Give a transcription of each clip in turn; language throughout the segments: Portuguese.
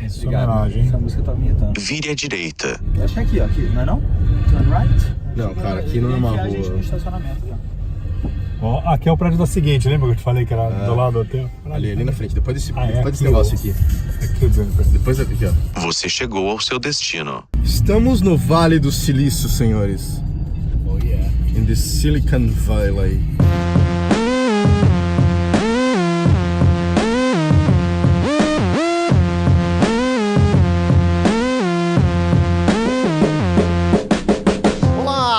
Essa homenagem. Essa música tá vinhetando. Vire à direita. Eu acho que é aqui, ó. Aqui, não é não? Turn right? Não, cara, aqui não é uma A gente rua. no estacionamento, ó. Ó, aqui é o prédio da seguinte, lembra que eu te falei que era do lado do hotel? Ali na frente, depois desse aqui, negócio aqui. Aqui dentro. Depois aqui, ó. Você chegou ao seu destino. Estamos no Vale do Silício, senhores. Oh yeah. In the Silicon Valley.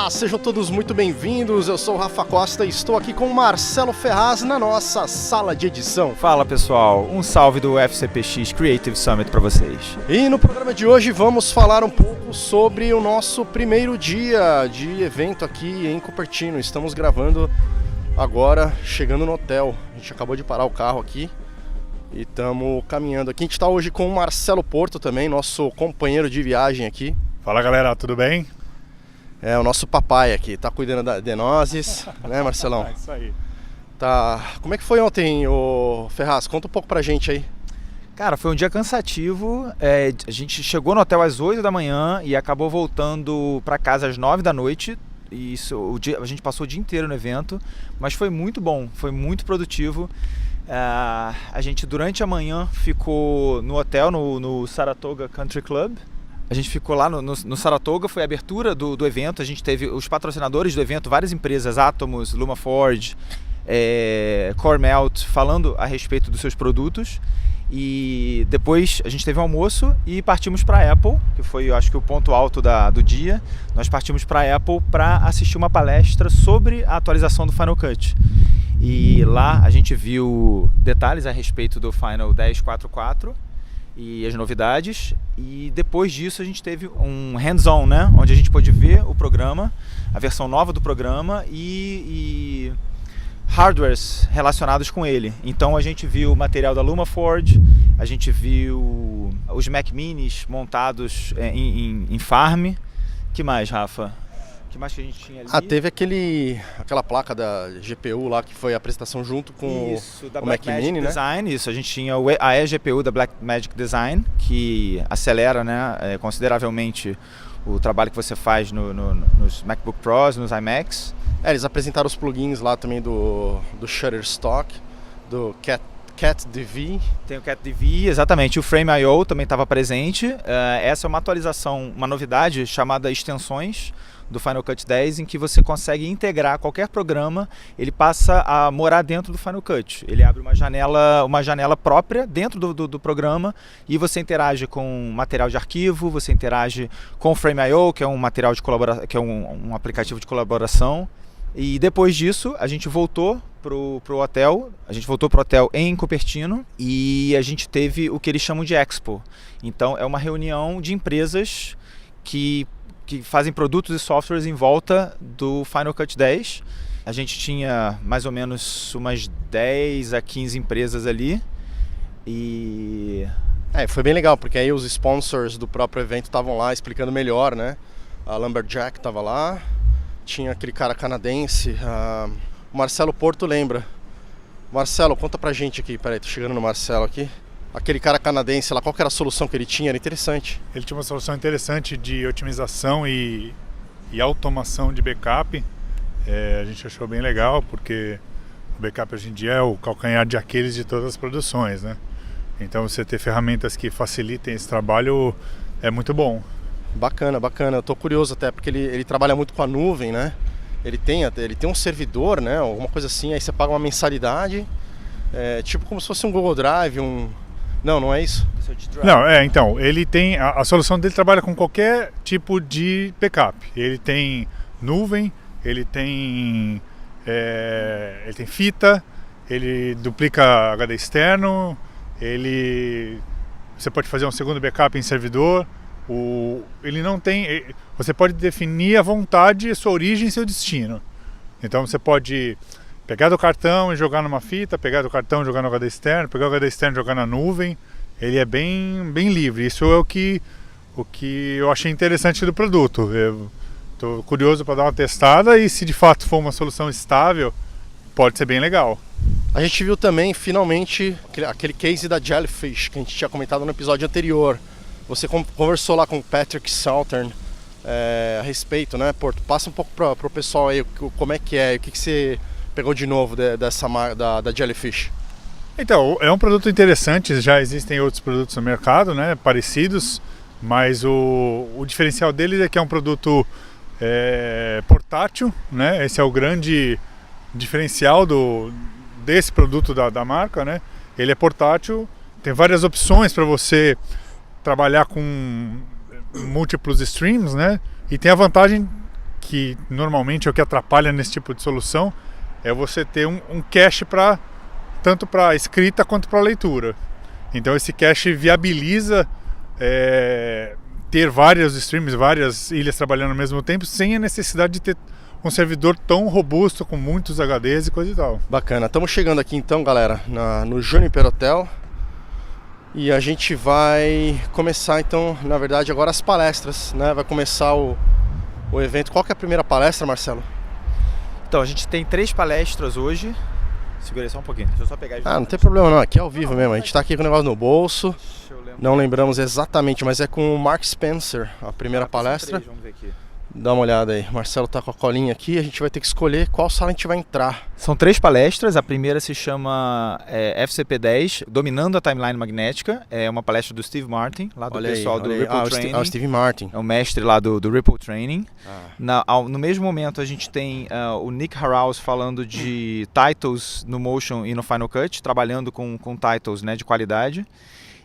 Sejam todos muito bem-vindos, eu sou o Rafa Costa e estou aqui com o Marcelo Ferraz na nossa sala de edição. Fala pessoal, um salve do FCPX Creative Summit para vocês. E no programa de hoje vamos falar um pouco sobre o nosso primeiro dia de evento aqui em Cupertino. Estamos gravando agora, chegando no hotel. A gente acabou de parar o carro aqui e estamos caminhando aqui. A gente está hoje com o Marcelo Porto também, nosso companheiro de viagem aqui. Fala galera, tudo bem? É o nosso papai aqui, tá cuidando de nós, né, Marcelão? É isso aí. Tá. Como é que foi ontem, ô Ferraz? Conta um pouco pra gente aí. Cara, foi um dia cansativo, a gente chegou no hotel às 8 da manhã e acabou voltando para casa às 9 da noite. E isso, a gente passou o dia inteiro no evento, mas foi muito bom, foi muito produtivo. A gente durante a manhã ficou no hotel, no Saratoga Country Club. A gente ficou lá no Saratoga, foi a abertura do evento, a gente teve os patrocinadores do evento, várias empresas, Atomos, Luma Ford, Cormelt, falando a respeito dos seus produtos. E depois a gente teve um almoço e partimos para a Apple, que foi, eu acho que o ponto alto do dia. Nós partimos para a Apple para assistir uma palestra sobre a atualização do Final Cut. E lá a gente viu detalhes a respeito do Final 10.4.4 e as novidades, e depois disso a gente teve um hands-on, né, onde a gente pôde ver o programa, a versão nova do programa e hardwares relacionados com ele. Então a gente viu o material da Luma Ford, a gente viu os Mac Minis montados em farm. Que mais, Rafa? Que mais que a gente tinha ali? Teve aquela placa da GPU lá que foi a apresentação junto com isso, da o Mac Mini, né? Design, isso, a gente tinha a eGPU da Blackmagic Design, que acelera, né, consideravelmente o trabalho que você faz nos MacBook Pros, nos iMacs. Eles apresentaram os plugins lá também do Shutterstock, do CatDV. Tem o CatDV, exatamente. O Frame.io também estava presente. Essa é uma atualização, uma novidade chamada extensões do Final Cut 10, em que você consegue integrar qualquer programa, ele passa a morar dentro do Final Cut. Ele abre uma janela própria dentro do programa e você interage com material de arquivo, você interage com o Frame.io, que é um material de colaboração, que é um aplicativo de colaboração. E depois disso, a gente voltou pro hotel, em Cupertino, e a gente teve o que eles chamam de Expo. Então é uma reunião de empresas que fazem produtos e softwares em volta do Final Cut 10. A gente tinha mais ou menos umas 10 a 15 empresas ali. E foi bem legal, porque aí os sponsors do próprio evento estavam lá explicando melhor, né? A Lumberjack estava lá, tinha aquele cara canadense, o Marcelo Porto lembra. Marcelo, conta pra gente aqui, peraí, tô chegando no Marcelo aqui. Aquele cara canadense lá, qual que era a solução que ele tinha? Era interessante. Ele tinha uma solução interessante de otimização e automação de backup. A gente achou bem legal, porque o backup hoje em dia é o calcanhar de Aquiles de todas as produções, né? Então você ter ferramentas que facilitem esse trabalho é muito bom. Bacana, bacana. Eu tô curioso até, porque ele trabalha muito com a nuvem, né? Ele tem um servidor, né? Alguma coisa assim, aí você paga uma mensalidade, tipo como se fosse um Google Drive, Não é isso? Não, então, ele tem, a solução dele trabalha com qualquer tipo de backup. Ele tem nuvem, ele tem fita, ele duplica HD externo, você pode fazer um segundo backup em servidor. Ele não tem, você pode definir à vontade a sua origem e seu destino. Então você pode pegar do cartão e jogar numa fita, pegar do cartão e jogar no HD externo, pegar o HD externo e jogar na nuvem. Ele é bem livre. Isso é o que eu achei interessante do produto. Eu estou curioso para dar uma testada e se de fato for uma solução estável, pode ser bem legal. A gente viu também, finalmente, aquele case da Jellyfish que a gente tinha comentado no episódio anterior. Você conversou lá com o Patrick Southern a respeito, né, Porto? Passa um pouco para o pessoal aí como é que é, o que você pegou de novo dessa da Jellyfish. Então, é um produto interessante, já existem outros produtos no mercado, né, parecidos, mas o diferencial dele é que é um produto portátil, né? Esse é o grande diferencial desse produto da marca, né? Ele é portátil, tem várias opções para você trabalhar com múltiplos streams, né? E tem a vantagem que normalmente é o que atrapalha nesse tipo de solução, é você ter um cache tanto para escrita quanto para leitura. Então esse cache viabiliza ter vários streams, várias ilhas trabalhando ao mesmo tempo, sem a necessidade de ter um servidor tão robusto, com muitos HDs e coisa e tal. Bacana, estamos chegando aqui então, galera, no Juniper Hotel. E a gente vai começar então, na verdade, agora as palestras, né? Vai começar o evento. Qual que é a primeira palestra, Marcelo? Então, a gente tem 3 palestras hoje. Segura aí só um pouquinho, deixa eu só pegar as não tem problema não, aqui é ao vivo mesmo. A gente tá aqui com o negócio no bolso. Não lembramos exatamente, mas é com o Mark Spencer, a primeira palestra. 3, vamos ver aqui. Dá uma olhada aí, Marcelo tá com a colinha aqui, a gente vai ter que escolher qual sala a gente vai entrar. São 3 palestras, a primeira se chama FCP10, Dominando a Timeline Magnética, é uma palestra do Steve Martin, lá do pessoal do Ripple Training. O Steve Martin. É o mestre lá do Ripple Training. No mesmo momento a gente tem o Nick Haraus falando de titles no Motion e no Final Cut, trabalhando com titles, né, de qualidade.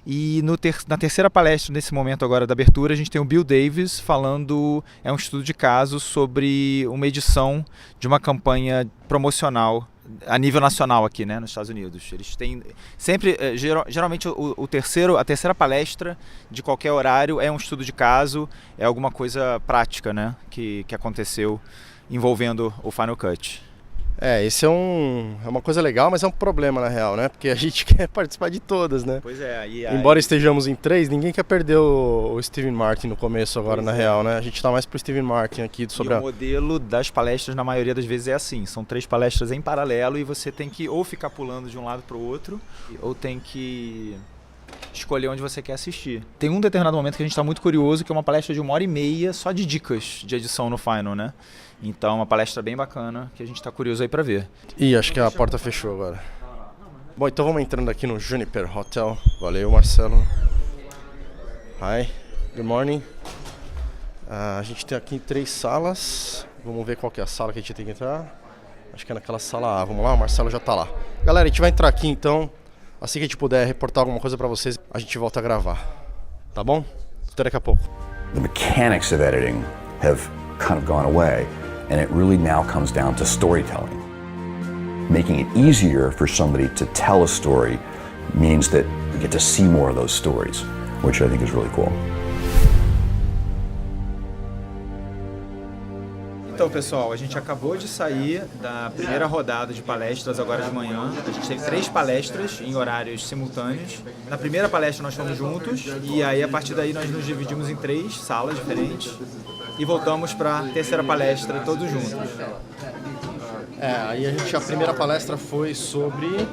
E na terceira palestra, nesse momento agora da abertura, a gente tem o Bill Davis falando, é um estudo de caso sobre uma edição de uma campanha promocional a nível nacional aqui, né, nos Estados Unidos. Eles têm sempre, geralmente a terceira palestra de qualquer horário é um estudo de caso, é alguma coisa prática, né, que aconteceu envolvendo o Final Cut. Esse é uma coisa legal, mas é um problema na real, né? Porque a gente quer participar de todas, né? Pois é. Embora estejamos em 3, ninguém quer perder o Steven Martin no começo agora, na real, né? A gente tá mais pro Steven Martin aqui sobre o modelo das palestras, na maioria das vezes, é assim. São 3 palestras em paralelo e você tem que ou ficar pulando de um lado pro outro, ou tem que escolher onde você quer assistir. Tem um determinado momento que a gente está muito curioso, que é uma palestra de 1h30 só de dicas de edição no Final, né? Então, uma palestra bem bacana que a gente está curioso aí para ver. Acho que a porta fechou agora. Bom, então vamos entrando aqui no Juniper Hotel. Valeu, Marcelo. Hi, good morning. A gente tem aqui 3 salas. Vamos ver qual que é a sala que a gente tem que entrar. Acho que é naquela sala A. Vamos lá, o Marcelo já está lá. Galera, a gente vai entrar aqui então. Assim que a gente puder reportar alguma coisa para vocês, a gente volta a gravar. Tá bom? Até daqui a pouco. The mechanics of editing have kind of gone away, and it really now comes down to storytelling. Making it easier for somebody to tell a story means that we get to see more of those stories, which I think is really cool. Então, pessoal, a gente acabou de sair da primeira rodada de palestras agora de manhã. A gente teve 3 palestras em horários simultâneos. Na primeira palestra nós fomos juntos e aí a partir daí nós nos dividimos em 3 salas diferentes e voltamos para a terceira palestra todos juntos. Aí a primeira palestra foi sobre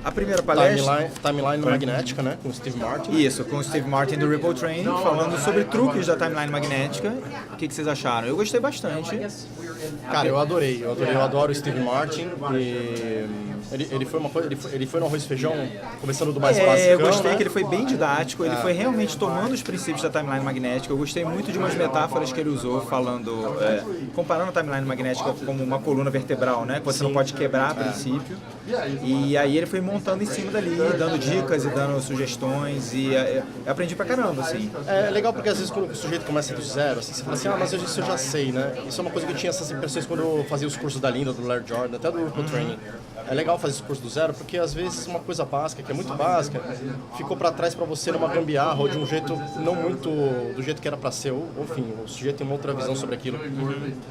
a primeira palestra... Timeline magnética, né? Com o Steve Martin. Isso, com o Steve Martin do Ripple Training, falando sobre truques da timeline magnética. O que vocês acharam? Eu gostei bastante. Cara, eu adoro o Steve Martin. E ele foi no arroz e feijão, começando do mais básico. Eu gostei que ele foi bem didático, ele foi realmente tomando os princípios da timeline magnética. Eu gostei muito de umas metáforas que ele usou, falando, comparando a timeline magnética como uma coluna vertebral, né? Que você não pode quebrar a princípio. E aí ele foi montando em cima dali, dando dicas e dando sugestões, e eu aprendi pra caramba, assim. É legal porque às vezes quando o sujeito começa do zero, assim, você fala assim, mas isso eu já sei, né? Isso é uma coisa que eu tinha essas impressões quando eu fazia os cursos da Linda, do Larry Jordan, até do Ripple Training. É legal fazer esse curso do zero, porque às vezes uma coisa básica, que é muito básica, ficou pra trás pra você numa gambiarra ou de um jeito não muito do jeito que era pra ser, ou enfim, o sujeito tem uma outra visão sobre aquilo.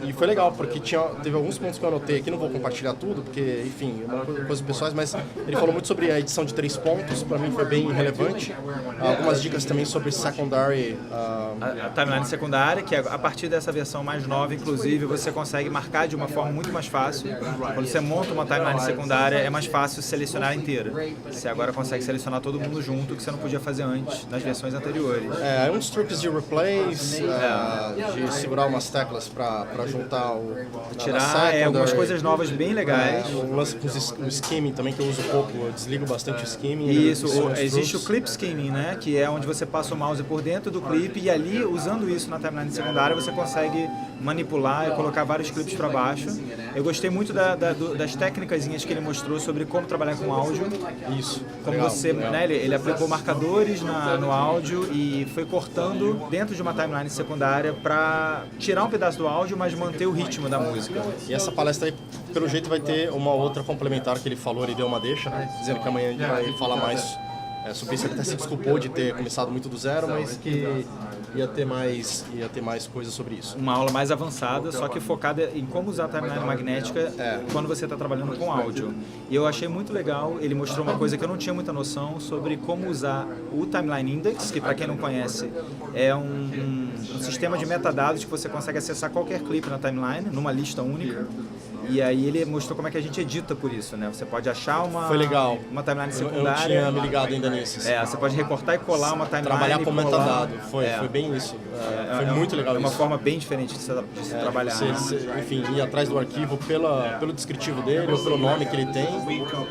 E foi legal, porque teve alguns pontos que eu anotei aqui, não vou compartilhar tudo, porque, enfim, é uma coisa pessoais, mas ele falou muito sobre a edição de 3 pontos, pra mim foi bem relevante. Algumas dicas também sobre secondary... A timeline secundária, que a partir dessa versão mais nova, inclusive, você consegue marcar de uma forma muito mais fácil. Quando você monta uma timeline secundária, secundária é mais fácil selecionar inteira. Você agora consegue selecionar todo mundo junto, que você não podia fazer antes, nas versões anteriores. Uns truques de replace, de segurar umas teclas para juntar o... Tirar algumas coisas novas bem legais. Um lance com o skimming também, que eu uso pouco, eu desligo bastante o skimming. Isso, existe o clip skimming, né? Que é onde você passa o mouse por dentro do clipe e ali, usando isso na timeline secundária, você consegue manipular e colocar vários clipes para baixo. Eu gostei muito das técnicas que ele mostrou sobre como trabalhar com áudio. Isso. Como você, né, ele aplicou marcadores no áudio e foi cortando dentro de uma timeline secundária para tirar um pedaço do áudio, mas manter o ritmo da música. E essa palestra aí, pelo jeito, vai ter uma outra complementar que ele falou, ele deu uma deixa, né? Dizendo que amanhã a gente vai falar mais sobre isso. Ele até se desculpou de ter começado muito do zero, mas que ia ter mais coisas sobre isso. Uma aula mais avançada, só que focada em como usar a timeline magnética quando você está trabalhando com áudio. E eu achei muito legal, ele mostrou uma coisa que eu não tinha muita noção sobre como usar o Timeline Index, que para quem não conhece é um sistema de metadados que você consegue acessar qualquer clipe na timeline, numa lista única. E aí ele mostrou como é que a gente edita por isso, né? Você pode achar uma timeline secundária. Eu não tinha me ligado ainda nisso. Você pode recortar e colar uma timeline. Trabalhar com metadado. Foi bem isso. Foi muito legal. É uma forma bem diferente de se trabalhar. Enfim, ir atrás do arquivo pelo descritivo dele ou pelo nome que ele tem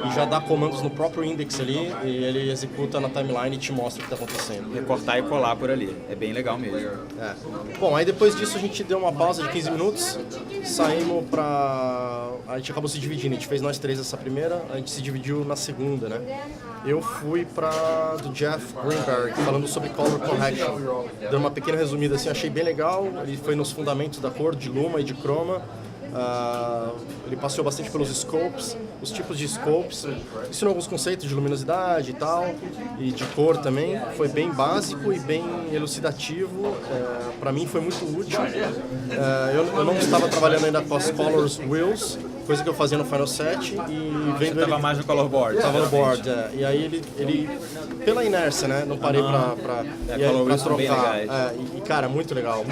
e já dá comandos no próprio index ali e ele executa na timeline e te mostra o que está acontecendo. Recortar e colar por ali. É bem legal mesmo. Bom, aí depois disso a gente deu uma pausa de 15 minutos, saímos a gente acabou se dividindo, a gente fez nós três essa primeira, a gente se dividiu na segunda, né? Eu fui do Jeff Greenberg, falando sobre Color Correction. Dando uma pequena resumida assim, achei bem legal, ele foi nos fundamentos da cor, de luma e de chroma. Ele passeou bastante pelos scopes, os tipos de scopes, ensinou alguns conceitos de luminosidade e tal, e de cor também. Foi bem básico e bem elucidativo, para mim foi muito útil. Eu não estava trabalhando ainda com as Colors Wheels, coisa que eu fazia no Final 7 e vendo ele... Tava mais no color board. Tava no board, E aí ele pela inércia, né? Não parei pra trocar. E cara, muito legal.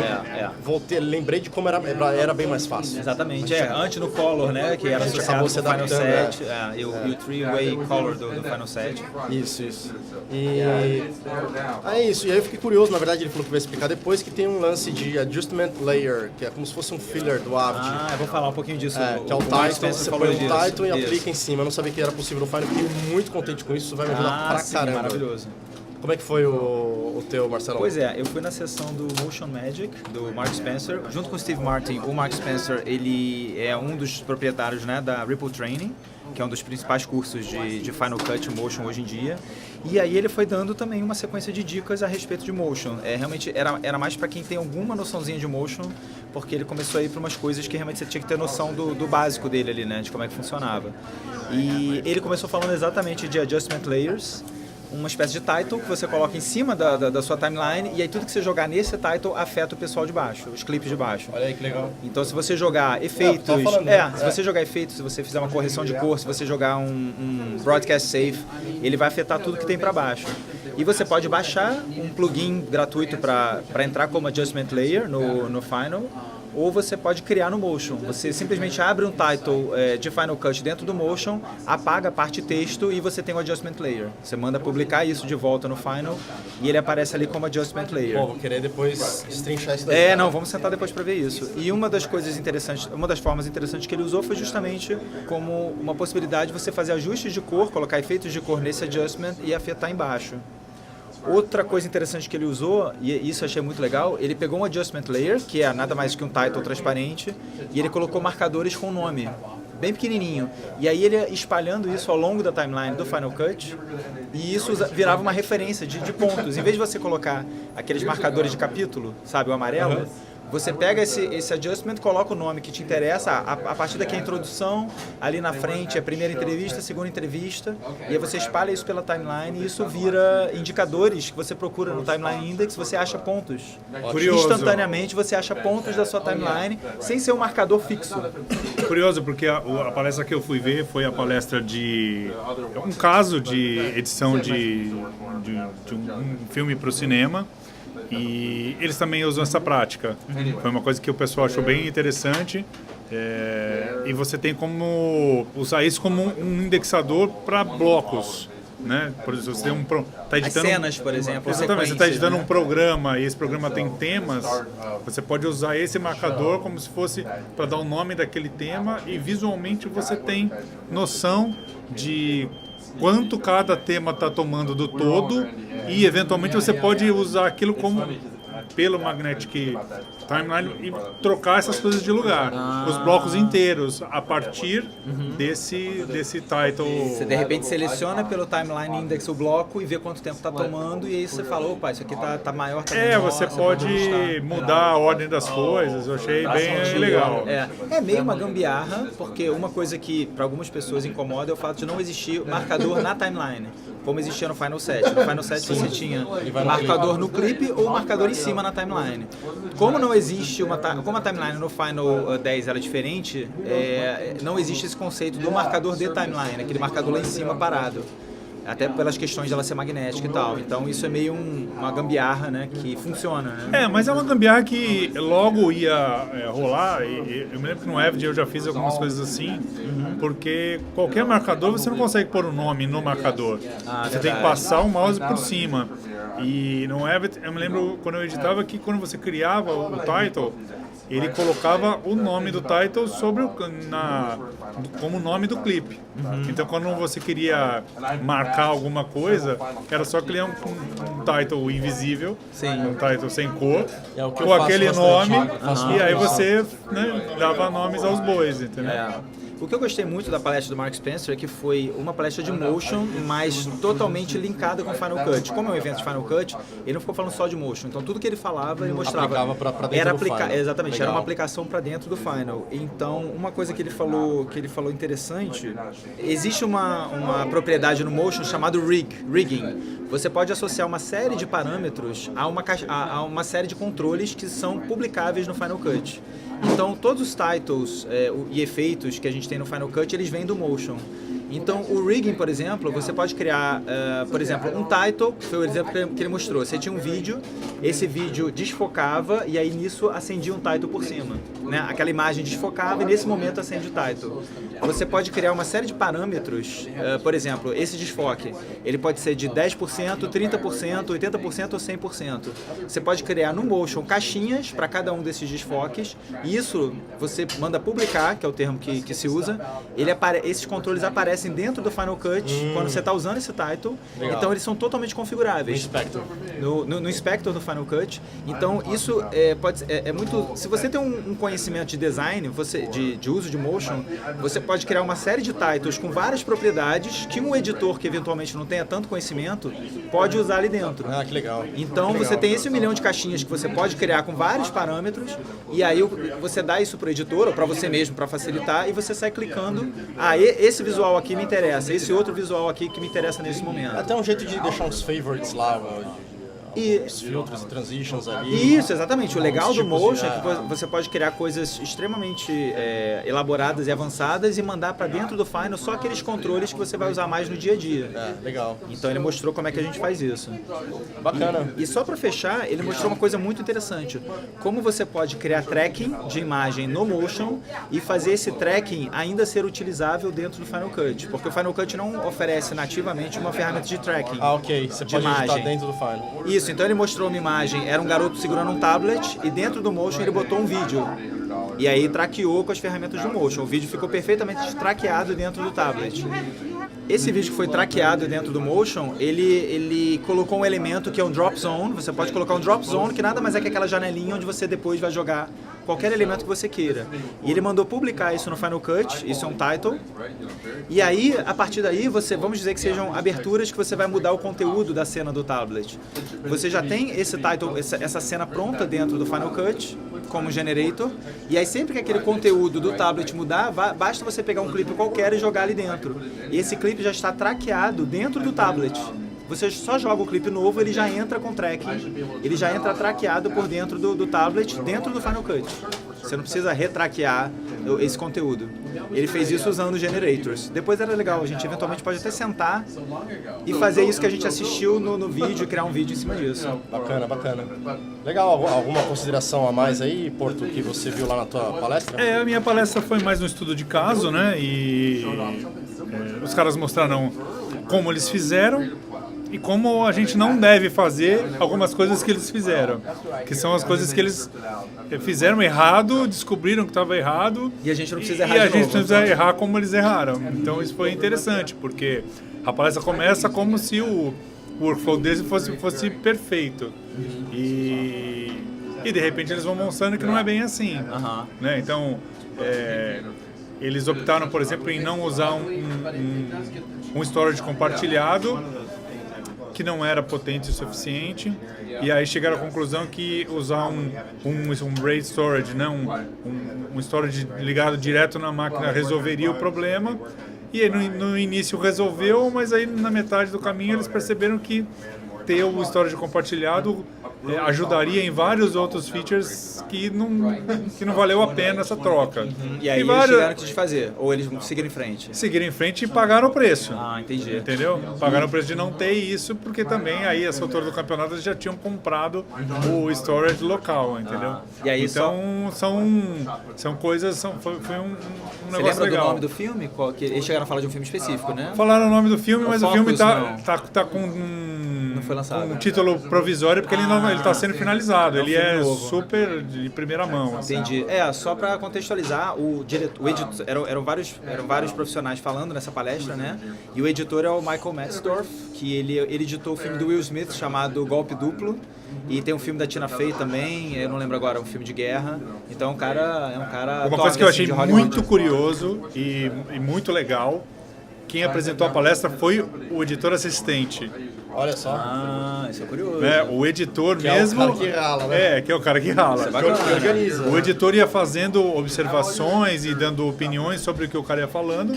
Voltei, lembrei de como era bem mais fácil. Exatamente, antes no color, né? Que era associado com o Final 7 e o three-way color do Final 7. Isso. E é isso. E aí eu fiquei curioso, na verdade ele falou que vai explicar depois, que tem um lance de adjustment layer, que é como se fosse um filler do Avid. Eu vou falar um pouquinho disso. Que é o title, você põe o title e aplica em cima. Eu não sabia que era possível no Final, fiquei muito contente com isso, isso vai me ajudar pra caramba. Maravilhoso. Como é que foi o teu, Marcelo? Pois eu fui na sessão do Motion Magic, do Mark Spencer, junto com o Steve Martin. O Mark Spencer, ele é um dos proprietários, né, da Ripple Training, que é um dos principais cursos de Final Cut Motion hoje em dia. E aí ele foi dando também uma sequência de dicas a respeito de Motion. Realmente era mais para quem tem alguma noçãozinha de Motion, porque ele começou a ir para umas coisas que realmente você tinha que ter noção do básico dele ali, né, de como é que funcionava. E ele começou falando exatamente de Adjustment Layers, uma espécie de title que você coloca em cima da sua timeline e aí tudo que você jogar nesse title afeta o pessoal de baixo, os clipes de baixo. Olha aí que legal. Então se você jogar efeitos, se você jogar efeitos, se você fizer uma correção de cor, se você jogar um broadcast safe, ele vai afetar tudo que tem para baixo. E você pode baixar um plugin gratuito para entrar como adjustment layer no Final, ou você pode criar no Motion. Você simplesmente abre um title de Final Cut dentro do Motion, apaga a parte texto e você tem o Adjustment Layer. Você manda publicar isso de volta no Final e ele aparece ali como Adjustment Layer. Bom, vou querer depois destrinchar isso daí. Vamos sentar depois para ver isso. E uma das coisas interessantes, uma das formas interessantes que ele usou foi justamente como uma possibilidade de você fazer ajustes de cor, colocar efeitos de cor nesse adjustment e afetar embaixo. Outra coisa interessante que ele usou, e isso eu achei muito legal, ele pegou um adjustment layer, que é nada mais que um title transparente, e ele colocou marcadores com nome, bem pequenininho. E aí ele ia espalhando isso ao longo da timeline do Final Cut, e isso virava uma referência de pontos. Em vez de você colocar aqueles marcadores de capítulo, sabe, o amarelo, você pega esse adjustment, coloca o nome que te interessa, a partir daqui a introdução, ali na frente a primeira entrevista, a segunda entrevista, e aí você espalha isso pela timeline e isso vira indicadores que você procura no Timeline Index, você acha pontos. Curioso. Instantaneamente você acha pontos da sua timeline, sem ser um marcador fixo. Curioso, porque a palestra que eu fui ver foi a palestra de um caso de edição de um filme para o cinema. E eles também usam essa prática. Foi uma coisa que o pessoal achou bem interessante. E você tem como usar isso como um indexador para blocos. Né? Por exemplo, você tem tá editando, as cenas, por exemplo. Exatamente, você está editando um programa e esse programa tem temas, você pode usar esse marcador como se fosse para dar o nome daquele tema e visualmente você tem noção de quanto cada tema está tomando do todo e eventualmente você pode usar aquilo como pelo Magnetic Timeline e trocar essas coisas de lugar, os blocos inteiros, a partir desse title. Você de repente seleciona pelo Timeline Index o bloco e vê quanto tempo está tomando e aí você fala, opa, isso aqui tá maior, tá menor. Você pode mudar a ordem das coisas, eu achei bem legal. É meio uma gambiarra, porque uma coisa que para algumas pessoas incomoda é o fato de não existir marcador na timeline, como existia no Final 7. No Final 7 você tinha marcador no clipe ou marcador em cima na timeline. Como não existe como a timeline no Final 10 era diferente, não existe esse conceito do marcador de timeline, aquele marcador lá em cima parado. Até pelas questões dela ser magnética e tal. Então isso é meio uma gambiarra, né, que funciona, né? Mas é uma gambiarra que logo ia rolar, e eu me lembro que no Avid eu já fiz algumas coisas assim, porque qualquer marcador você não consegue pôr o nome no marcador. Você tem que passar o mouse por cima. E no Avid, eu me lembro quando eu editava que quando você criava o title, ele colocava o nome do title como nome do clipe. Então quando você queria marcar alguma coisa, era só criar um title invisível, um title sem cor, com aquele nome, e aí você dava nomes aos bois, entendeu? O que eu gostei muito da palestra do Mark Spencer é que foi uma palestra de motion, mas totalmente linkada com Final Cut. Como é um evento de Final Cut, ele não ficou falando só de motion. Então tudo que ele falava, ele mostrava. Aplicava pra dentro do Final. Exatamente, Legal. era uma aplicação para dentro do Final. Então, uma coisa que ele falou interessante, existe uma propriedade no motion chamada rigging. Você pode associar uma série de parâmetros a uma série de controles que são publicáveis no Final Cut. Então, todos os titles e efeitos que a gente tem no Final Cut, eles vêm do motion. Então, o rigging, por exemplo, você pode criar, por exemplo, um title, que foi o exemplo que ele mostrou. Você tinha um vídeo, esse vídeo desfocava e aí nisso acendia um title por cima. Né? Aquela imagem desfocava e nesse momento acende o title. Você pode criar uma série de parâmetros, por exemplo, esse desfoque, ele pode ser de 10%, 30%, 80% ou 100%. Você pode criar no motion caixinhas para cada um desses desfoques e isso você manda publicar, que é o termo que se usa, esses controles aparecem dentro do Final Cut quando você está usando esse title. Legal. Então eles são totalmente configuráveis no Inspector do Final Cut. Então isso é muito. Se você tem um conhecimento de design, de uso de motion, você pode criar uma série de titles com várias propriedades que um editor que eventualmente não tenha tanto conhecimento pode usar ali dentro. Que legal. Então você tem esse 1 milhão de caixinhas que você pode criar com vários parâmetros e aí você dá isso para o editor ou para você mesmo para facilitar e você sai clicando. Esse visual aqui me interessa, esse outro visual aqui que me interessa nesse momento. Até um jeito de deixar uns favorites lá, os filtros e transitions ali. Isso, exatamente. O legal do motion é que você pode criar coisas extremamente elaboradas e avançadas e mandar para dentro do Final só aqueles controles que você vai usar mais no dia a dia. Legal. Então ele mostrou como é que a gente faz isso. Bacana. E só para fechar, ele mostrou uma coisa muito interessante. Como você pode criar tracking de imagem no motion e fazer esse tracking ainda ser utilizável dentro do Final Cut. Porque o Final Cut não oferece nativamente uma ferramenta de tracking. Ok. Você pode editar dentro do Final. Isso, então ele mostrou uma imagem, era um garoto segurando um tablet e dentro do motion ele botou um vídeo. E aí traqueou com as ferramentas do motion. O vídeo ficou perfeitamente traqueado dentro do tablet. Esse vídeo que foi traqueado dentro do motion, ele colocou um elemento que é um drop zone. Você pode colocar um drop zone, que nada mais é que aquela janelinha onde você depois vai jogar qualquer elemento que você queira. E ele mandou publicar isso no Final Cut, isso é um title. E aí, a partir daí, vamos dizer que sejam aberturas que você vai mudar o conteúdo da cena do tablet. Você já tem esse title, essa cena pronta dentro do Final Cut, como generator, e aí sempre que aquele conteúdo do tablet mudar, basta você pegar um clipe qualquer e jogar ali dentro. E esse clipe já está traqueado dentro do tablet. Você só joga o clipe novo, ele já entra com tracking, ele já entra traqueado por dentro do tablet, dentro do Final Cut. Você não precisa retraquear esse conteúdo. Ele fez isso usando generators. Depois era legal, a gente eventualmente pode até sentar e fazer isso que a gente assistiu no vídeo e criar um vídeo em cima disso. Bacana, bacana. Legal, alguma consideração a mais aí, Porto, que você viu lá na tua palestra? A minha palestra foi mais um estudo de caso, né? E os caras mostraram como eles fizeram e como a gente não deve fazer algumas coisas que eles fizeram, que são as coisas que eles fizeram errado, descobriram que estava errado, e a gente não precisa errar e a de gente novo. não precisa errar como eles erraram. Então isso foi interessante, porque a palestra começa como se o workflow deles fosse perfeito, e de repente eles vão mostrando que não é bem assim, né? Então eles optaram, por exemplo, em não usar um storage compartilhado, que não era potente o suficiente, e aí chegaram à conclusão que usar um RAID storage, né, um storage ligado direto na máquina resolveria o problema. E aí no início resolveu, mas aí na metade do caminho eles perceberam que ter o storage compartilhado ajudaria em vários outros features que não valeu a pena essa troca. E aí eles tiveram que desfazer, ou eles seguiram em frente? Seguiram em frente e pagaram o preço. Entendi. Entendeu? Pagaram o preço de não ter isso, porque também aí essa altura do campeonato eles já tinham comprado o storage local, entendeu? E aí então são coisas, foi um Você negócio lembra legal. do nome do filme? Que eles chegaram a falar de um filme específico, né? Falaram o nome do filme, mas o filme Focus, tá com não foi lançado. um título provisório, porque ele está sendo finalizado. Ele filme é novo. super de primeira mão. Assim. Entendi. Só para contextualizar, o editor, eram vários profissionais falando nessa palestra, né? E o editor é o Michael Metzdorf, que ele editou o filme do Will Smith chamado Golpe Duplo. E tem um filme da Tina Fey também, eu não lembro agora, um filme de guerra. Então é um cara Uma coisa que eu achei muito curioso e muito legal, quem apresentou a palestra foi o editor assistente. Olha só. Isso é curioso. O editor Que mesmo. é o cara que rala, né? Que é o cara que rala. Que organiza. O editor ia fazendo observações e dando opiniões sobre o que o cara ia falando,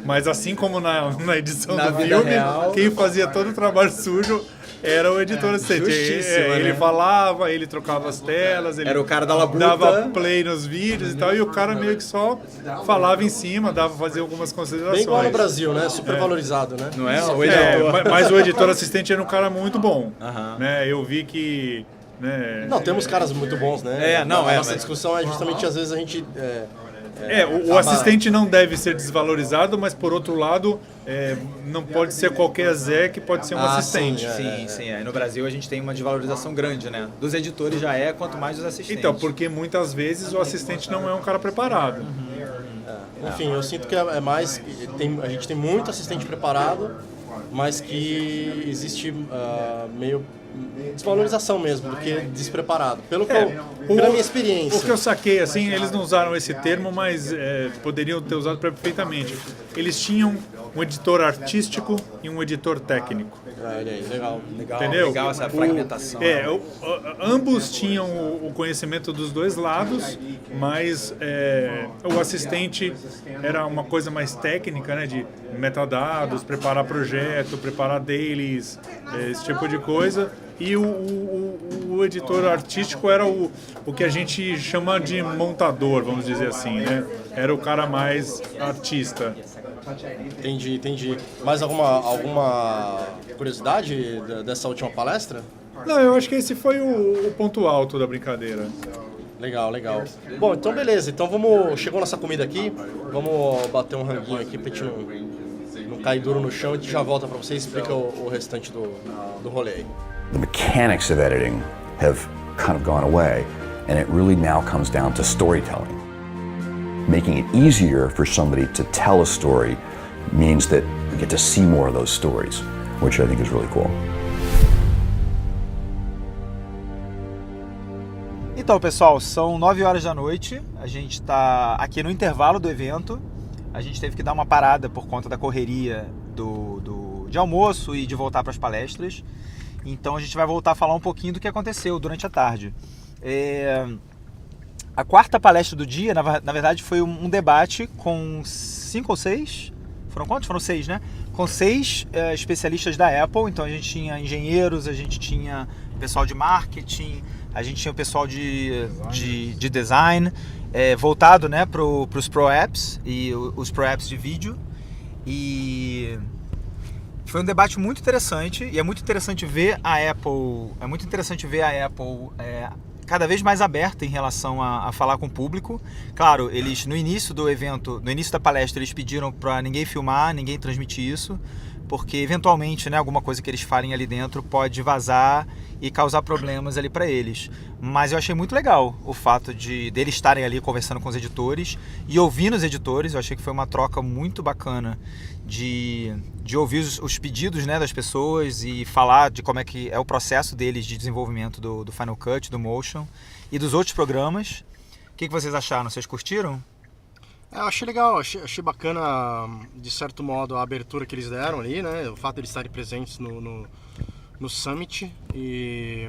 mas assim como na edição Na do vida filme, real. quem fazia todo o trabalho sujo era o editor assistente. justíssimo, Ele né? falava, ele trocava as telas, ele Era o cara da labuta. dava play nos vídeos e tal, e o cara meio que só falava em cima, fazia algumas considerações. Bem igual no Brasil, né? Super valorizado, né? Não é? O editor. Mas o editor assistente era um cara muito bom. Aham. Né? Eu vi que... Né, Não, temos caras muito bons, né? A nossa discussão é justamente, às vezes, a gente... o assistente não deve ser desvalorizado, mas por outro lado, não pode ser qualquer Zé que pode ser um assistente. Sim. No Brasil a gente tem uma desvalorização grande, né? Dos editores já quanto mais dos assistentes. Então, porque muitas vezes o assistente não é um cara preparado. Enfim, eu sinto que é mais... a gente tem muito assistente preparado, mas que existe meio desvalorização mesmo do que despreparado. Pela minha experiência. O que eu saquei, assim, eles não usaram esse termo, mas poderiam ter usado perfeitamente. Eles tinham um editor artístico e um editor técnico. Legal. Entendeu? Legal essa fragmentação. Ambos tinham o conhecimento dos dois lados, mas o assistente era uma coisa mais técnica, né, de metadados, preparar projeto, preparar dailies, esse tipo de coisa. E o editor artístico era o que a gente chama de montador, vamos dizer assim, né? Era o cara mais artista. Entendi. Mais alguma curiosidade dessa última palestra? Não, eu acho que esse foi o ponto alto da brincadeira. Legal. Bom, então beleza. Então chegou nossa comida aqui, vamos bater um ranguinho aqui pra gente não cair duro no chão, e a gente já volta pra você e explica o restante do rolê aí. The mechanics of editing have kind of gone away, and it really now comes down to storytelling. Making it easier for somebody to tell a story means that we get to see more of those stories, which I think is really cool. Então, pessoal, são 9 horas da noite, a gente está aqui no intervalo do evento, a gente teve que dar uma parada por conta da correria de almoço e de voltar para as palestras, então a gente vai voltar a falar um pouquinho do que aconteceu durante a tarde. A quarta palestra do dia, na verdade, foi um debate com 5 ou 6, foram quantos? Foram 6, né? Com 6 especialistas da Apple, então a gente tinha engenheiros, a gente tinha pessoal de marketing, a gente tinha o pessoal de design, voltado, né, para os Pro Apps e os Pro Apps de vídeo. E foi um debate muito interessante, e é muito interessante ver a Apple, cada vez mais aberta em relação a falar com o público. Claro, eles no início do evento, no início da palestra, eles pediram para ninguém filmar, ninguém transmitir isso, porque eventualmente, né, alguma coisa que eles falem ali dentro pode vazar e causar problemas ali para eles. Mas eu achei muito legal o fato deles estarem ali conversando com os editores e ouvindo os editores. Eu achei que foi uma troca muito bacana de ouvir os pedidos, né, das pessoas e falar de como é que é o processo deles de desenvolvimento do Final Cut, do Motion e dos outros programas. O que vocês acharam? Vocês curtiram? Eu achei legal, achei bacana, de certo modo, a abertura que eles deram ali, né? O fato de eles estarem presentes no Summit. E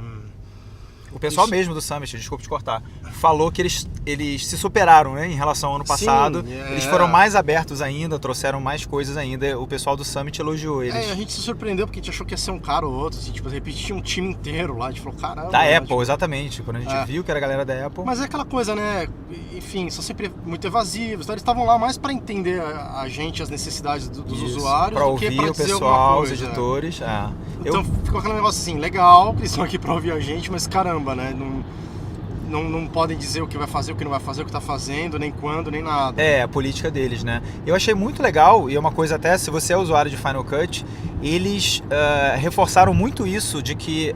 o pessoal mesmo do Summit, desculpa te cortar, falou que eles se superaram, né, em relação ao ano passado. Sim, eles foram mais abertos ainda, trouxeram mais coisas ainda. O pessoal do Summit elogiou eles. A gente se surpreendeu porque a gente achou que ia ser um cara ou outro, assim, tipo, de repente tinha um time inteiro lá, a gente falou, caramba. Da Apple, tipo, exatamente, quando a gente viu que era a galera da Apple. Mas é aquela coisa, né, enfim, são sempre muito evasivos, então eles estavam lá mais para entender a gente, as necessidades dos usuários, pra ouvir o pessoal, os editores. Então ficou aquele negócio assim, legal, eles estão aqui para ouvir a gente, mas caramba, né, não podem dizer o que vai fazer, o que não vai fazer, o que está fazendo, nem quando, nem nada. A política deles, né? Eu achei muito legal, e é uma coisa até, se você é usuário de Final Cut, eles reforçaram muito isso, de que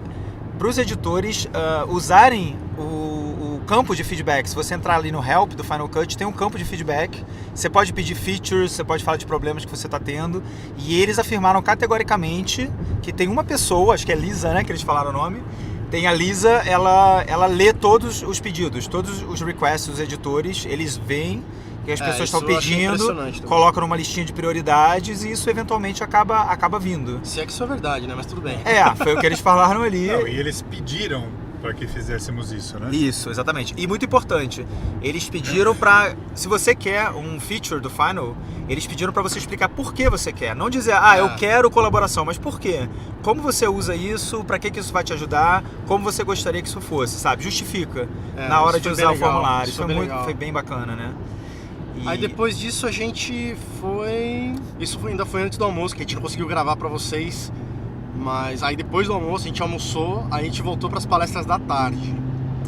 para os editores usarem o campo de feedback. Se você entrar ali no Help do Final Cut, tem um campo de feedback, você pode pedir features, você pode falar de problemas que você está tendo, e eles afirmaram categoricamente que tem uma pessoa, acho que é Lisa, né, que eles falaram o nome. Tem a Lisa, ela lê todos os pedidos, todos os requests dos editores, eles veem que as pessoas estão pedindo, colocam numa listinha de prioridades e isso eventualmente acaba vindo. Se é que isso é verdade, né? Mas tudo bem. Foi o que eles falaram ali. Não, e eles pediram para que fizéssemos isso, né? Isso, exatamente. E muito importante, eles pediram para, se você quer um feature do Final, eles pediram para você explicar por que você quer. Não dizer, eu quero colaboração, mas por quê? Como você usa isso, para que isso vai te ajudar, como você gostaria que isso fosse, sabe? Justifica na hora de usar o formulário. Isso foi bem bacana, né? Aí depois disso a gente foi... Isso ainda foi antes do almoço, que a gente não conseguiu gravar para vocês. Mas aí depois do almoço a gente almoçou, aí a gente voltou para as palestras da tarde.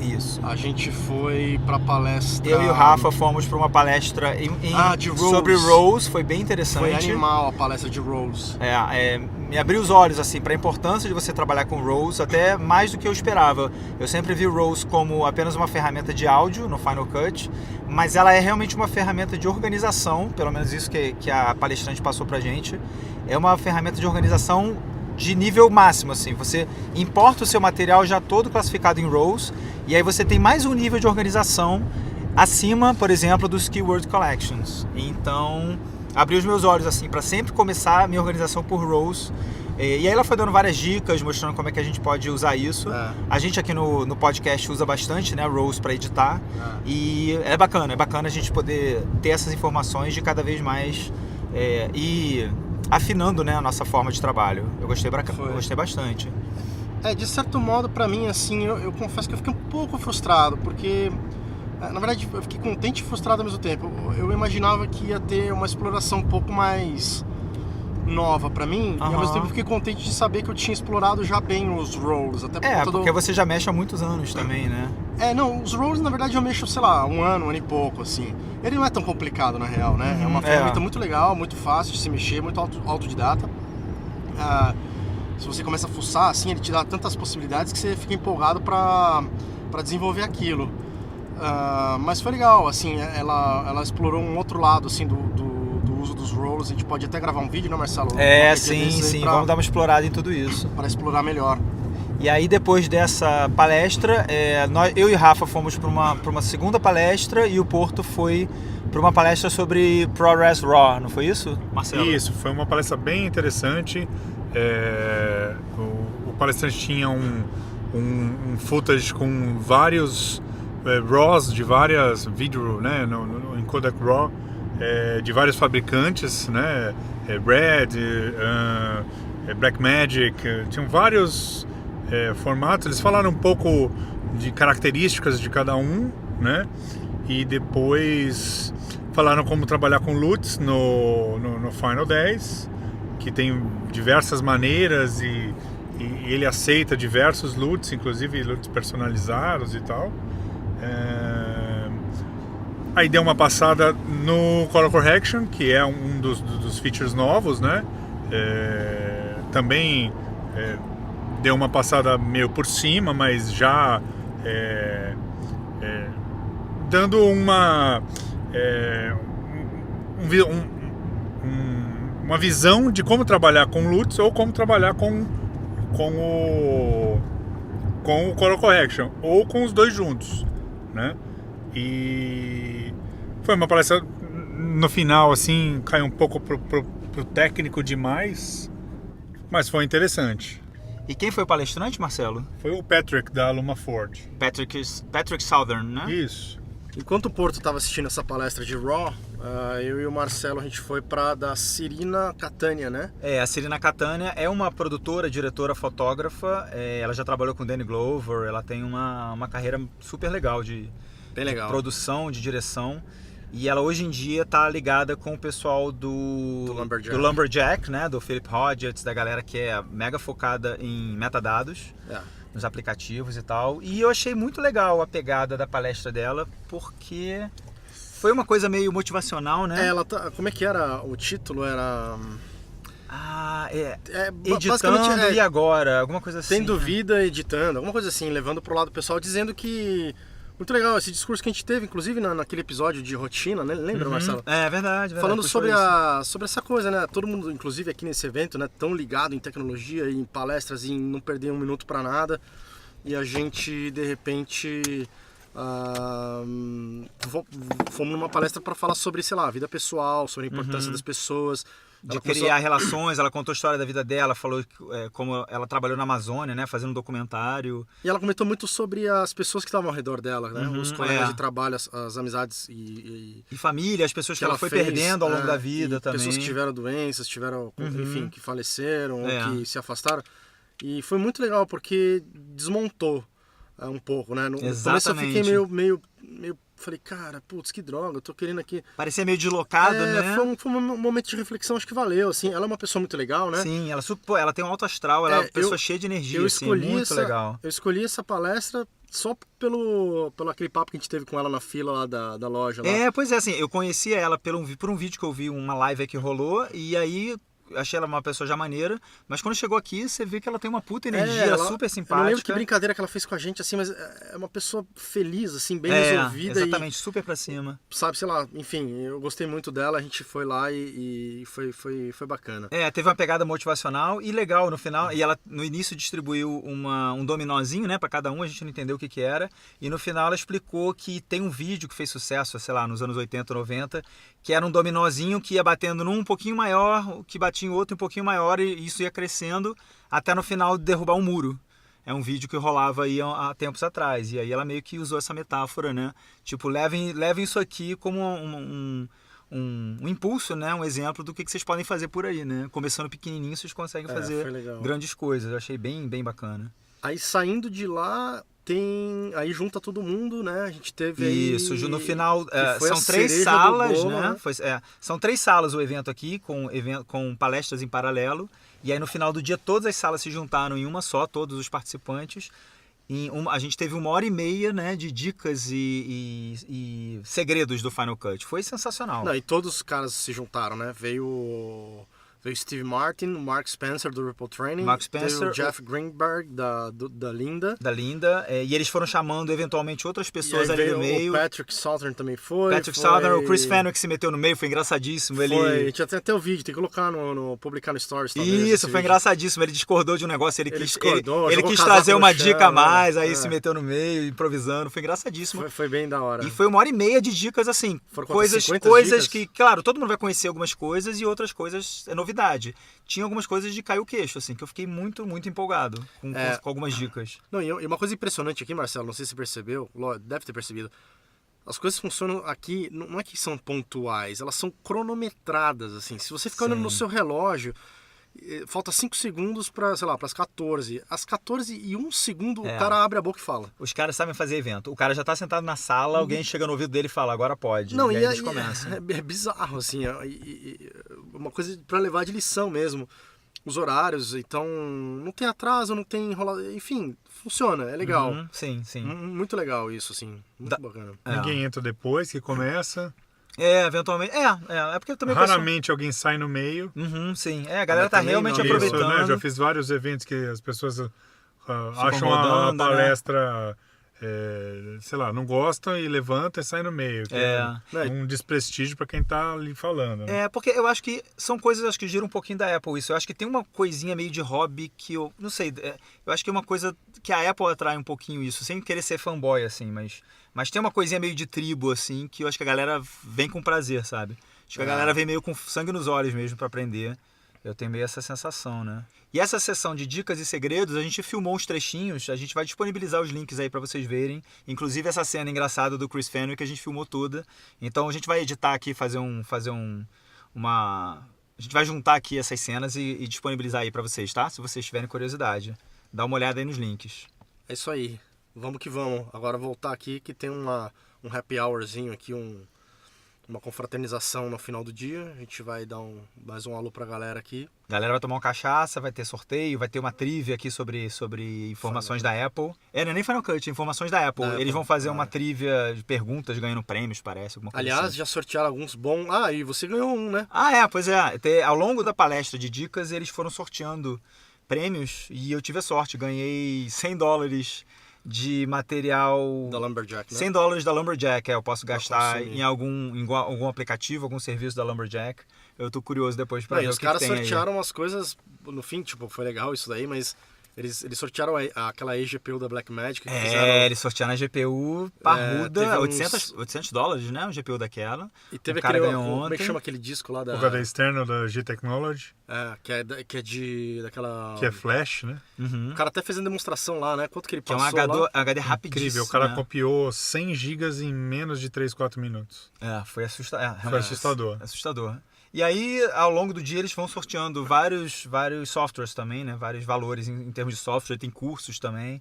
Isso. A gente foi para palestra... Eu e o Rafa fomos para uma palestra sobre Rose, foi bem interessante. Foi animal a palestra de Rose. Me abriu os olhos assim para a importância de você trabalhar com Rose, até mais do que eu esperava. Eu sempre vi Rose como apenas uma ferramenta de áudio no Final Cut, mas ela é realmente uma ferramenta de organização, pelo menos isso que a palestrante passou pra gente. É uma ferramenta de organização de nível máximo, assim, você importa o seu material já todo classificado em rows e aí você tem mais um nível de organização acima, por exemplo, dos Keyword Collections. Então, abriu os meus olhos assim para sempre começar a minha organização por rows. E aí ela foi dando várias dicas, mostrando como é que a gente pode usar isso. A gente aqui no podcast usa bastante, né, rows para editar. E é bacana a gente poder ter essas informações de cada vez mais e afinando, né, a nossa forma de trabalho. Eu gostei bastante. De certo modo, pra mim, assim, eu confesso que eu fiquei um pouco frustrado, porque, na verdade, eu fiquei contente e frustrado ao mesmo tempo. Eu imaginava que ia ter uma exploração um pouco mais nova pra mim, e ao mesmo tempo eu fiquei contente de saber que eu tinha explorado já bem os roles. Até porque você já mexe há muitos anos também, né? Não, os roles, na verdade, eu mexo, sei lá, um ano e pouco, assim. Ele não é tão complicado, na real, né? É uma ferramenta muito legal, muito fácil de se mexer, muito autodidata. Se você começa a fuçar, assim, ele te dá tantas possibilidades que você fica empolgado pra desenvolver aquilo. Mas foi legal, assim, ela explorou um outro lado, assim, do uso dos roles. A gente pode até gravar um vídeo, né, Marcelo? Sim, vamos dar uma explorada em tudo isso. Para explorar melhor. E aí depois dessa palestra, eu e o Rafa fomos para uma segunda palestra e o Porto foi para uma palestra sobre ProRes RAW, não foi isso, Marcelo? Isso, foi uma palestra bem interessante. O palestrante tinha um footage com vários RAWs de várias vídeo, né, em Kodak RAW, de vários fabricantes, né, Red, Blackmagic, tinham vários formatos. Eles falaram um pouco de características de cada um, né? E depois falaram como trabalhar com LUTs no Final 10, que tem diversas maneiras e ele aceita diversos LUTs, inclusive LUTs personalizados e tal. Aí deu uma passada no Color Correction, que é um dos features novos, né? Também deu uma passada meio por cima, mas já dando uma visão de como trabalhar com LUTs ou como trabalhar com o Color Correction, ou com os dois juntos, né? E foi uma palestra, no final, assim, caiu um pouco pro técnico demais, mas foi interessante. E quem foi o palestrante, Marcelo? Foi o Patrick, da Aluma Ford. Patrick Southern, né? Isso. Enquanto o Porto estava assistindo essa palestra de Raw, eu e o Marcelo, a gente foi para da Cirina Catania, né? A Cirina Catania é uma produtora, diretora, fotógrafa. Ela já trabalhou com Danny Glover, ela tem uma carreira super legal de produção, de direção. E ela hoje em dia está ligada com o pessoal do Lumberjack, né? Do Philip Hodgetts, da galera que é mega focada em metadados. Nos aplicativos e tal. E eu achei muito legal a pegada da palestra dela, porque foi uma coisa meio motivacional, né? Como é que era o título? Era... editando e agora, alguma coisa assim. Tendo vida, editando, alguma coisa assim, levando pro lado pessoal, dizendo que... Muito legal esse discurso que a gente teve, inclusive naquele episódio de rotina, né? Lembra, Marcelo? Verdade. Falando sobre essa coisa, né? Todo mundo, inclusive aqui nesse evento, né? Tão ligado em tecnologia, em palestras, em não perder um minuto para nada. E a gente, de repente, fomos numa palestra para falar sobre, sei lá, a vida pessoal, sobre a importância das pessoas. De criar relações, ela contou a história da vida dela, falou como ela trabalhou na Amazônia, né, fazendo um documentário. E ela comentou muito sobre as pessoas que estavam ao redor dela, né, os colegas de trabalho, as amizades e família, as pessoas que ela foi perdendo ao longo da vida também. Pessoas que tiveram doenças, enfim, que faleceram ou que se afastaram. E foi muito legal porque desmontou um pouco, né. No começo eu fiquei meio falei, cara, putz, que droga, eu tô querendo aqui... Parecia meio deslocado, né? Foi um momento de reflexão, acho que valeu, assim. Ela é uma pessoa muito legal, né? Sim, ela tem um alto astral, ela é uma pessoa cheia de energia, muito legal. Eu escolhi essa palestra só pelo aquele papo que a gente teve com ela na fila lá da loja. Lá. Pois é, assim, eu conhecia ela por um vídeo que eu vi, uma live que rolou, e aí... Achei ela uma pessoa já maneira, mas quando chegou aqui, você vê que ela tem uma puta energia, super simpática. Eu não lembro que brincadeira que ela fez com a gente, assim, mas é uma pessoa feliz, assim, bem resolvida. Exatamente, super pra cima. Sabe, sei lá, enfim, eu gostei muito dela, a gente foi lá e foi bacana. Teve uma pegada motivacional e legal no final, e ela no início distribuiu um dominózinho, né, pra cada um, a gente não entendeu o que era, e no final ela explicou que tem um vídeo que fez sucesso, sei lá, nos anos 80, 90, que era um dominózinho que ia batendo num um pouquinho maior, que batia em outro um pouquinho maior, e isso ia crescendo até no final derrubar um muro. É um vídeo que rolava aí há tempos atrás, e aí ela meio que usou essa metáfora, né? Tipo, levem isso aqui como um impulso, né? Um exemplo do que vocês podem fazer por aí, né? Começando pequenininho, vocês conseguem fazer grandes coisas. Eu achei bem, bem bacana. Aí saindo de lá... Aí junta todo mundo, né? A gente teve isso, no final são 3 salas, bolo, né? São 3 salas o evento aqui, com palestras em paralelo. E aí no final do dia todas as salas se juntaram em uma só, todos os participantes. A gente teve 1h30, né, de dicas e segredos do Final Cut. Foi sensacional. Não, e todos os caras se juntaram, né? Veio o Steve Martin, o Mark Spencer do Ripple Training, o Jeff Greenberg da Linda. E eles foram chamando eventualmente outras pessoas ali no meio. O Patrick Southern também foi. O Chris Fenwick se meteu no meio, foi engraçadíssimo. A gente tem até o vídeo, tem que colocar publicar no Stories. Isso, foi engraçadíssimo. Ele discordou de um negócio, ele quis trazer uma dica a mais, aí se meteu no meio, improvisando. Foi engraçadíssimo. Foi bem da hora. E foi 1h30 de dicas, assim, coisas dicas? Que, claro, todo mundo vai conhecer algumas coisas e outras coisas é novidade. Tinha algumas coisas de cair o queixo, assim, que eu fiquei muito, muito empolgado com algumas dicas. Não, e uma coisa impressionante aqui, Marcelo, não sei se você percebeu, deve ter percebido, as coisas funcionam aqui, não é que são pontuais, elas são cronometradas, assim. Se você ficar olhando no seu relógio, falta 5 segundos para, sei lá, para as 14. Às 14 e 1 segundo É. o cara abre a boca e fala. Os caras sabem fazer evento. O cara já tá sentado na sala, alguém chega no ouvido dele e fala, agora pode. Não, e e aí é, eles começam. é bizarro, assim, uma coisa para levar de lição mesmo. Os horários, então não tem atraso, não tem enrolado, enfim, funciona, é legal. Uhum, sim, sim. Muito legal isso, assim, muito bacana. Ninguém entra depois que começa. Eventualmente. É porque também... Raramente alguém sai no meio. Uhum, sim. A galera tá também realmente não. Isso, aproveitando. né? Já fiz vários eventos que as pessoas acham rodando, a né? palestra, sei lá, não gostam e levantam e saem no meio. Que é um desprestígio para quem tá ali falando. Né? Porque eu acho que são coisas acho que giram um pouquinho da Apple isso. Eu acho que tem uma coisinha meio de hobby que eu não sei, eu acho que é uma coisa que a Apple atrai um pouquinho isso, sem querer ser fanboy assim, mas tem uma coisinha meio de tribo assim, que eu acho que a galera vem com prazer, sabe? Acho que a galera vem meio com sangue nos olhos mesmo para aprender. Eu tenho meio essa sensação, né? E essa sessão de dicas e segredos, a gente filmou uns trechinhos, a gente vai disponibilizar os links aí para vocês verem, inclusive essa cena engraçada do Chris Fenwick que a gente filmou toda. Então a gente vai editar aqui, a gente vai juntar aqui essas cenas e disponibilizar aí para vocês, tá? Se vocês tiverem curiosidade, dá uma olhada aí nos links. É isso aí, vamos que vamos. Agora voltar aqui que tem um happy hourzinho aqui, uma confraternização no final do dia. A gente vai dar mais um alô pra galera aqui. A galera vai tomar uma cachaça, vai ter sorteio, vai ter uma trivia aqui sobre informações da Apple. Não é nem Final Cut, informações da Apple. Eles vão fazer uma trivia de perguntas ganhando prêmios, parece. Alguma coisa Aliás, assim. já sortearam alguns bons. E você ganhou um, né? Pois é. Ao longo da palestra de dicas, eles foram sorteando prêmios e eu tive a sorte. Ganhei $100 de material... Da Lumberjack, né? $100 da Lumberjack, eu posso gastar consumir. em algum aplicativo, algum serviço da Lumberjack. Eu tô curioso depois pra ver Os o que caras tem aí. sortearam umas coisas, no fim, tipo, foi legal isso daí, mas eles sortearam aquela eGPU da Blackmagic. Que Eles sortearam a GPU parruda, teve $800, né? Uma GPU daquela. E teve o cara aquele, ganhou como é que ontem. chama aquele disco lá da... O HD externo da G-Technology, que é daquela... que é flash, né? O cara até fez uma demonstração lá, né? Quanto que ele Que é um passou lá? HD rapidíssimo. Incrível, o cara né? copiou 100 GB em menos de 3, 4 minutos. Foi assustador. Foi assustador. Assustador. E aí, ao longo do dia, eles vão sorteando vários softwares também, né? Vários valores em termos de software, tem cursos também.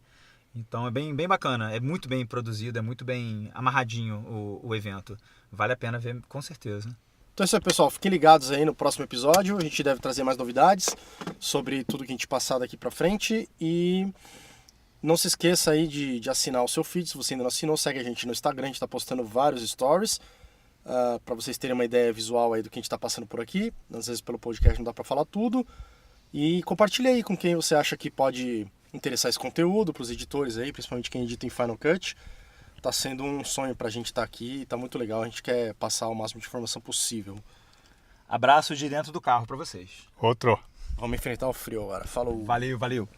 Então é bem bacana, é muito bem produzido, é muito bem amarradinho o evento. Vale a pena ver, com certeza. Então é isso aí, pessoal. Fiquem ligados aí no próximo episódio. A gente deve trazer mais novidades sobre tudo que a gente passar daqui pra frente. E não se esqueça aí de assinar o seu feed. Se você ainda não assinou, segue a gente no Instagram. A gente tá postando vários stories. Para vocês terem uma ideia visual aí do que a gente está passando por aqui. Às vezes pelo podcast não dá para falar tudo. E compartilhe aí com quem você acha que pode interessar esse conteúdo, para os editores aí, principalmente quem edita em Final Cut. Tá sendo um sonho pra gente estar aqui, tá muito legal, a gente quer passar o máximo de informação possível. Abraço de dentro do carro para vocês. Outro. Vamos enfrentar o frio agora. Falou! Valeu.